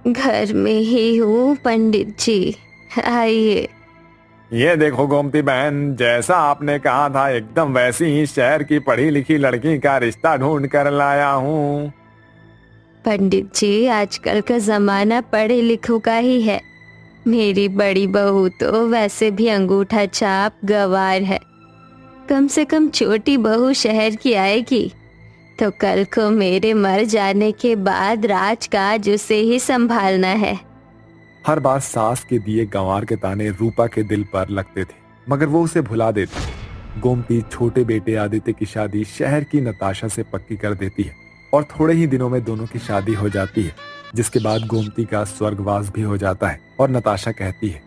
घर में ही हूँ पंडित जी, आइए। ये देखो गोमती बहन, जैसा आपने कहा था एकदम वैसी ही शहर की पढ़ी लिखी लड़की का रिश्ता ढूंढ कर लाया हूँ। पंडित जी, आजकल का जमाना पढ़े लिखों का ही है। मेरी बड़ी बहू तो वैसे भी अंगूठा छाप गवार है। कम से कम छोटी बहू शहर की आएगी तो कल को मेरे मर जाने के बाद राजकाज उसे ही संभालना है। हर बार सास के दिए गंवार के ताने रूपा के दिल पर लगते थे, मगर वो उसे भुला देती। गोमती छोटे बेटे आदित्य की शादी शहर की नताशा से पक्की कर देती है और थोड़े ही दिनों में दोनों की शादी हो जाती है, जिसके बाद गोमती का स्वर्गवास भी हो जाता है और नताशा कहती है,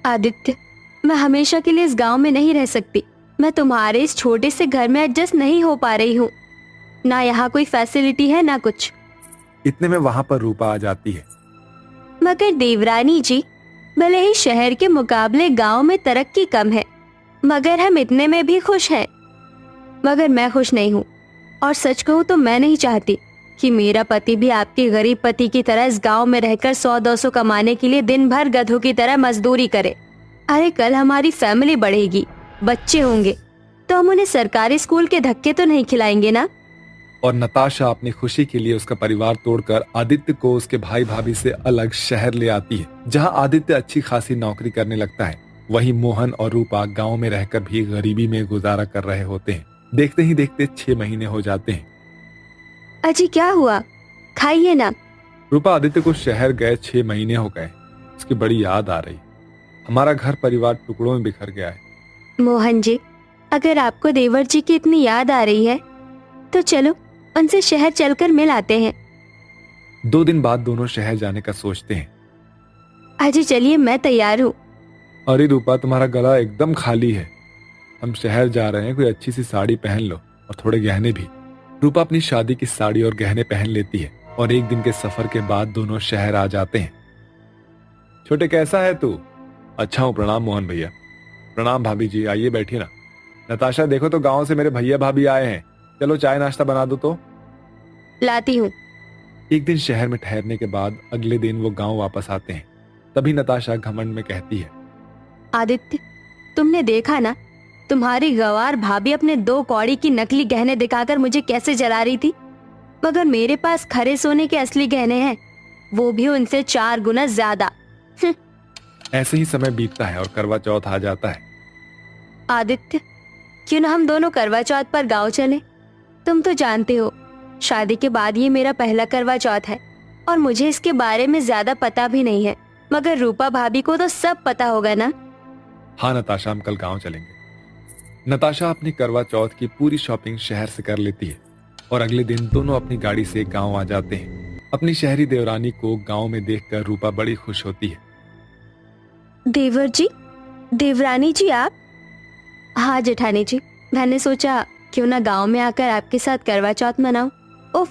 आदित्य, मैं हमेशा के लिए इस गांव में नहीं रह सकती। मैं तुम्हारे इस छोटे से घर में एडजस्ट नहीं हो पा रही हूँ। ना यहाँ कोई फैसिलिटी है ना कुछ। इतने में वहां पर रूपा आ जाती है। मगर देवरानी जी, भले ही शहर के मुकाबले गांव में तरक्की कम है, मगर हम इतने में भी खुश हैं। मगर मैं खुश नहीं हूँ, और सच कहूँ तो मैं नहीं चाहती कि मेरा पति भी आपके गरीब पति की तरह इस गांव में रहकर 100-200 कमाने के लिए दिन भर गधों की तरह मजदूरी करे। अरे कल हमारी फैमिली बढ़ेगी, बच्चे होंगे, तो हम उन्हें सरकारी स्कूल के धक्के तो नहीं खिलाएंगे ना। और नताशा अपनी खुशी के लिए उसका परिवार तोड़कर आदित्य को उसके भाई भाभी से अलग शहर ले आती है, जहां आदित्य अच्छी खासी नौकरी करने लगता है। वहीं मोहन और रूपा गांव में रहकर भी गरीबी में गुजारा कर रहे होते हैं। देखते ही देखते 6 महीने हो जाते हैं। अजी क्या हुआ, खाइए ना। रूपा, आदित्य को शहर गए 6 महीने हो गए। उसकी बड़ी याद आ रही। हमारा घर परिवार टुकड़ों में बिखर गया है। मोहन जी, अगर आपको देवर जी की इतनी याद आ रही है तो चलो उनसे शहर चलकर मिल आते हैं। 2 दिन बाद दोनों शहर जाने का सोचते हैं। अजी चलिए, मैं तैयार हूँ। अरे रूपा, तुम्हारा गला एकदम खाली है। हम शहर जा रहे हैं, कोई अच्छी सी साड़ी पहन लो और थोड़े गहने भी। रूपा अपनी शादी की साड़ी और गहने पहन लेती है और एक दिन के सफर के बाद दोनों शहर आ जाते हैं। छोटे, कैसा है तू? अच्छा हूँ, प्रणाम मोहन भैया। प्रणाम भाभी जी, आइए बैठिए ना। नताशा, देखो तो गांव से मेरे भैया भाभी आए हैं, चलो चाय नाश्ता बना दो तो। लाती हूँ। एक दिन शहर में ठहरने के बाद अगले दिन वो गांव वापस आते हैं। तभी नताशा घमंड में कहती है, आदित्य, तुमने देखा ना, तुम्हारी गवार भाभी अपने 2 कौड़ी की नकली गहने दिखाकर मुझे कैसे जला रही थी। मगर मेरे पास खरे सोने के असली गहने हैं, वो भी उनसे 4 गुना ज्यादा। ऐसे ही समय बीतता है और करवा चौथ आ जाता है। आदित्य, क्यों ना हम दोनों करवा चौथ पर गांव चलें? तुम तो जानते हो, शादी के बाद ये मेरा पहला करवा चौथ है और मुझे इसके बारे में ज्यादा पता भी नहीं है। मगर रूपा भाभी को तो सब पता होगा ना। हाँ नताशा, हम कल गांव चलेंगे। नताशा अपनी करवा चौथ की पूरी शॉपिंग शहर से कर लेती है और अगले दिन दोनों अपनी गाड़ी से गांव आ जाते हैं। अपनी शहरी देवरानी को गांव में देखकर रूपा बड़ी खुश होती है। देवर जी, देवरानी जी आप? हाँ जेठानी जी, मैंने सोचा क्यों ना गांव में आकर आपके साथ करवा चौथ मनाऊं। उफ,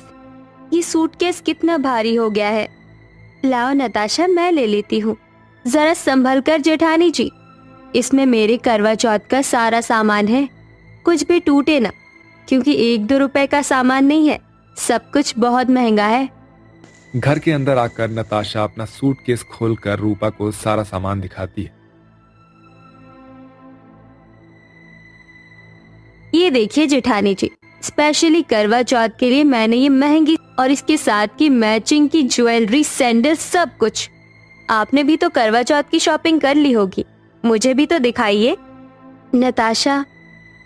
ये सूटकेस कितना भारी हो गया है। लाओ नताशा, मैं ले लेती हूँ। जरा संभल कर जेठानी जी, इसमें मेरे करवा चौथ का सारा सामान है, कुछ भी टूटे ना, क्योंकि 1-2 रुपए का सामान नहीं है, सब कुछ बहुत महंगा है। घर के अंदर आकर नताशा अपना सूटकेस खोलकर रूपा को सारा सामान दिखाती है। ये देखिए जेठानी जी, स्पेशली करवा चौथ के लिए मैंने ये महंगी और इसके साथ की मैचिंग की ज्वेलरी, सैंडल, सब कुछ। आपने भी तो करवा चौथ की शॉपिंग कर ली होगी, मुझे भी तो दिखाइए। नताशा,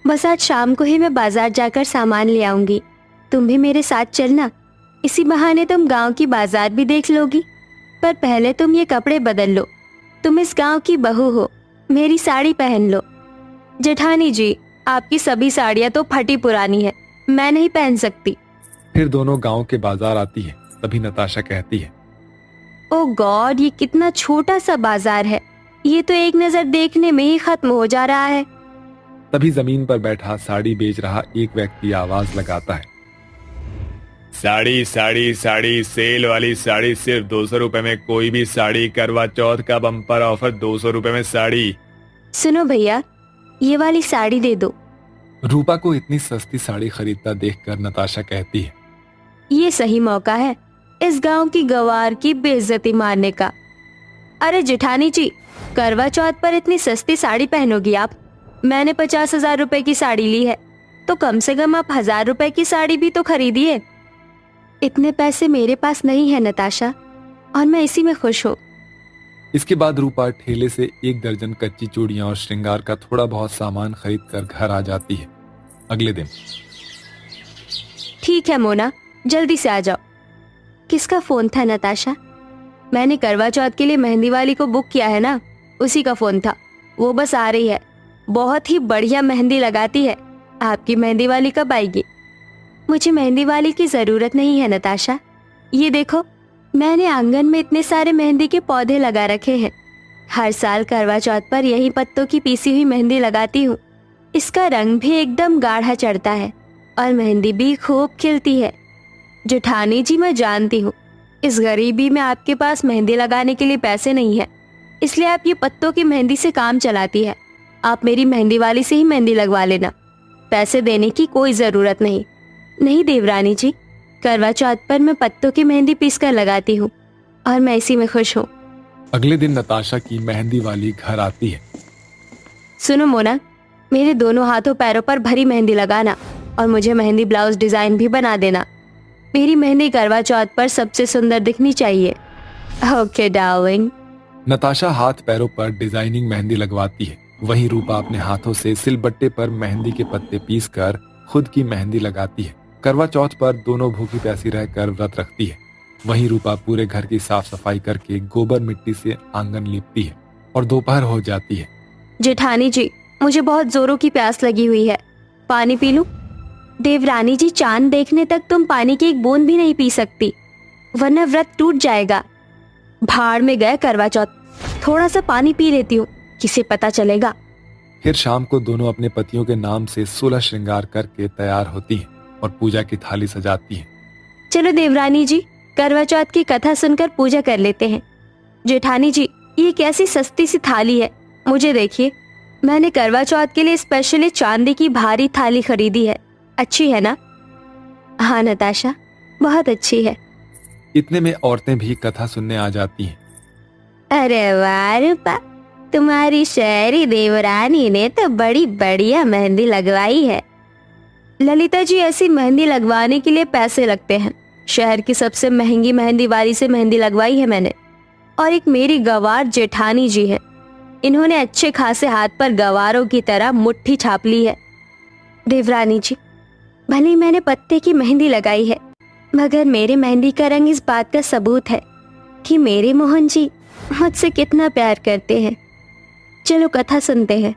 बस आज शाम को ही मैं बाजार जाकर सामान ले आऊंगी, तुम भी मेरे साथ चलना। इसी बहाने तुम गांव की बाजार भी देख लोगी। पर पहले तुम ये कपड़े बदल लो, तुम इस गांव की बहू हो, मेरी साड़ी पहन लो। जेठानी जी, आपकी सभी साड़ियाँ तो फटी पुरानी है, मैं नहीं पहन सकती। फिर दोनों गांव के बाजार आती है। तभी नताशा कहती है, ओ गॉड, ये कितना छोटा सा बाजार है, ये तो एक नजर देखने में ही खत्म हो जा रहा है। तभी जमीन पर बैठा साड़ी बेच रहा एक व्यक्ति आवाज लगाता है, साड़ी साड़ी साड़ी, सेल वाली साड़ी सिर्फ 200 रुपए में कोई भी साड़ी, करवा चौथ का बम्पर ऑफर 200 रुपए में साड़ी। सुनो भैया, ये वाली साड़ी दे दो। रूपा को इतनी सस्ती साड़ी खरीदता देखकर नताशा कहती है, ये सही मौका है, इस गांव की गवार की बेइज्जती मारने का। अरे जेठानी जी, करवा चौथ पर इतनी सस्ती साड़ी पहनोगी आप? मैंने 50,000 रुपए की साड़ी ली है, तो कम से कम आप 1,000 रुपए की साड़ी भी तो खरीदिए। इतने पैसे मेरे पास नहीं है नताशा, और मैं इसी में खुश हूँ। इसके बाद रूपा ठेले से 1 दर्जन कच्ची चूड़ियां और श्रृंगार का थोड़ा बहुत सामान खरीद कर घर आ जाती है। अगले दिन। ठीक है मोना, जल्दी से आ जाओ। किसका फोन था नताशा? मैंने करवा चौथ के लिए मेहंदी वाली को बुक किया है ना, उसी का फोन था। वो बस आ रही है। बहुत ही बढ़िया मेहंदी लगाती है। आपकी मेहंदी वाली कब आएगी? मुझे मेहंदी वाली की जरूरत नहीं है नताशा। ये देखो, मैंने आंगन में इतने सारे मेहंदी के पौधे लगा रखे हैं। हर साल करवा चौथ पर यही पत्तों की पीसी हुई मेहंदी लगाती हूँ। इसका रंग भी एकदम गाढ़ा चढ़ता है और मेहंदी भी खूब खिलती है। जेठानी जी, मैं जानती हूँ इस गरीबी में आपके पास मेहंदी लगाने के लिए पैसे नहीं है, इसलिए आप ये पत्तों की मेहंदी से काम चलाती है। आप मेरी मेहंदी वाली से ही मेहंदी लगवा लेना, पैसे देने की कोई जरूरत नहीं। नहीं देवरानी जी, करवा चौथ पर मैं पत्तों की मेहंदी पीसकर लगाती हूँ और मैं इसी में खुश हूँ। अगले दिन नताशा की मेहंदी वाली घर आती है। सुनो मोना, मेरे दोनों हाथों पैरों पर भरी मेहंदी लगाना और मुझे मेहंदी ब्लाउज डिजाइन भी बना देना। मेरी मेहंदी करवा चौथ पर सबसे सुंदर दिखनी चाहिए। Okay darling. नताशा हाथ पैरों पर डिजाइनिंग मेहंदी लगवाती है। वहीं रूपा अपने हाथों से सिलबट्टे पर मेहंदी के पत्ते पीसकर खुद की मेहंदी लगाती है। करवा चौथ पर दोनों भूखी प्यासी रहकर व्रत रखती है। वहीं रूपा पूरे घर की साफ सफाई करके गोबर मिट्टी से आंगन लीपती है और दोपहर हो जाती है। जेठानी जी, मुझे बहुत जोरों की प्यास लगी हुई है, पानी पी लूं? देवरानी जी, चांद देखने तक तुम पानी की एक बूंद भी नहीं पी सकती, वरना व्रत टूट जाएगा। भाड़ में गए करवा चौथ, थोड़ा सा पानी पी लेती हूँ, किसे पता चलेगा। फिर शाम को दोनों अपने पतियों के नाम से 16 श्रृंगार करके तैयार होती हैं और पूजा की थाली सजाती हैं। चलो देवरानी जी, करवा चौथ की कथा सुनकर पूजा कर लेते हैं। जेठानी जी, ये कैसी सस्ती सी थाली है, मुझे देखिए। मैंने करवा चौथ के लिए स्पेशली चांदी की भारी थाली खरीदी है। अच्छी है ना? हाँ नताशा, बहुत अच्छी है। इतने में औरतें भी कथा सुनने आ जाती हैं। अरे वाह रूपा, तुम्हारी शहरी देवरानी ने तो बड़ी बढ़िया मेहंदी लगवाई है। ललिता जी, ऐसी मेहंदी लगवाने के लिए पैसे लगते हैं। शहर की सबसे महंगी मेहंदी वाली से मेहंदी लगवाई है मैंने। और एक मेरी गवार जेठानी जी है, इन्होंने अच्छे खासे हाथ पर गवारों की तरह मुट्ठी छाप ली है। देवरानी जी, भले मैंने पत्ते की मेहंदी लगाई है, मगर मेरे मेहंदी का रंग इस बात का सबूत है कि मेरे मोहन जी मुझसे कितना प्यार करते हैं। चलो कथा सुनते हैं।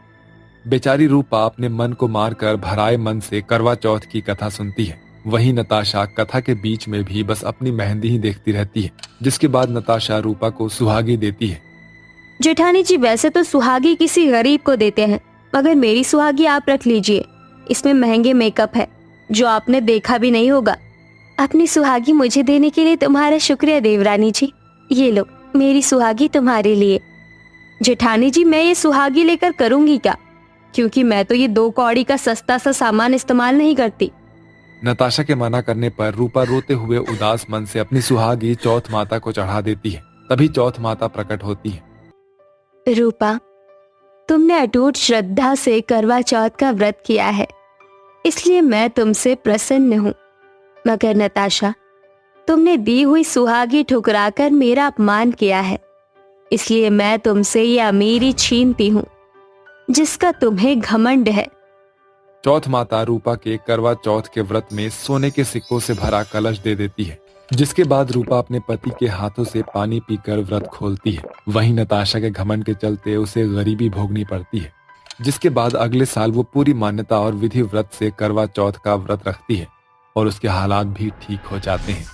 बेचारी रूपा अपने मन को मारकर भराए मन से करवा चौथ की कथा सुनती है। वहीं नताशा कथा के बीच में भी बस अपनी मेहंदी ही देखती रहती है। जिसके बाद नताशा रूपा को सुहागी देती है। जेठानी जी, वैसे तो सुहागी किसी गरीब को देते हैं, मगर मेरी सुहागी आप रख लीजिए। इसमें महंगे मेकअप है जो आपने देखा भी नहीं होगा। अपनी सुहागी मुझे देने के लिए तुम्हारा शुक्रिया देवरानी जी। ये लो, मेरी सुहागी तुम्हारे लिए। जेठानी जी, मैं ये सुहागी लेकर करूंगी क्या? क्योंकि मैं तो ये 2 कौड़ी का सस्ता सा सामान इस्तेमाल नहीं करती। नताशा के मना करने पर रूपा रोते हुए उदास मन से अपनी सुहागी चौथ माता को चढ़ा देती है। तभी चौथ माता प्रकट होती है। रूपा, तुमने अटूट श्रद्धा से करवा चौथ का व्रत किया है, इसलिए मैं तुमसे प्रसन्न हूँ। मगर नताशा, तुमने दी हुई सुहागी ठुकराकर मेरा अपमान किया है, इसलिए मैं तुमसे ये अमीरी छीनती हूँ जिसका तुम्हें घमंड है। चौथ माता रूपा के करवा चौथ के व्रत में सोने के सिक्कों से भरा कलश दे देती है। जिसके बाद रूपा अपने पति के हाथों से पानी पीकर व्रत खोलती है। वहीं नताशा के घमंड के चलते उसे गरीबी भोगनी पड़ती है। जिसके बाद अगले साल वो पूरी मान्यता और विधि व्रत से करवा चौथ का व्रत रखती है और उसके हालात भी ठीक हो जाते हैं।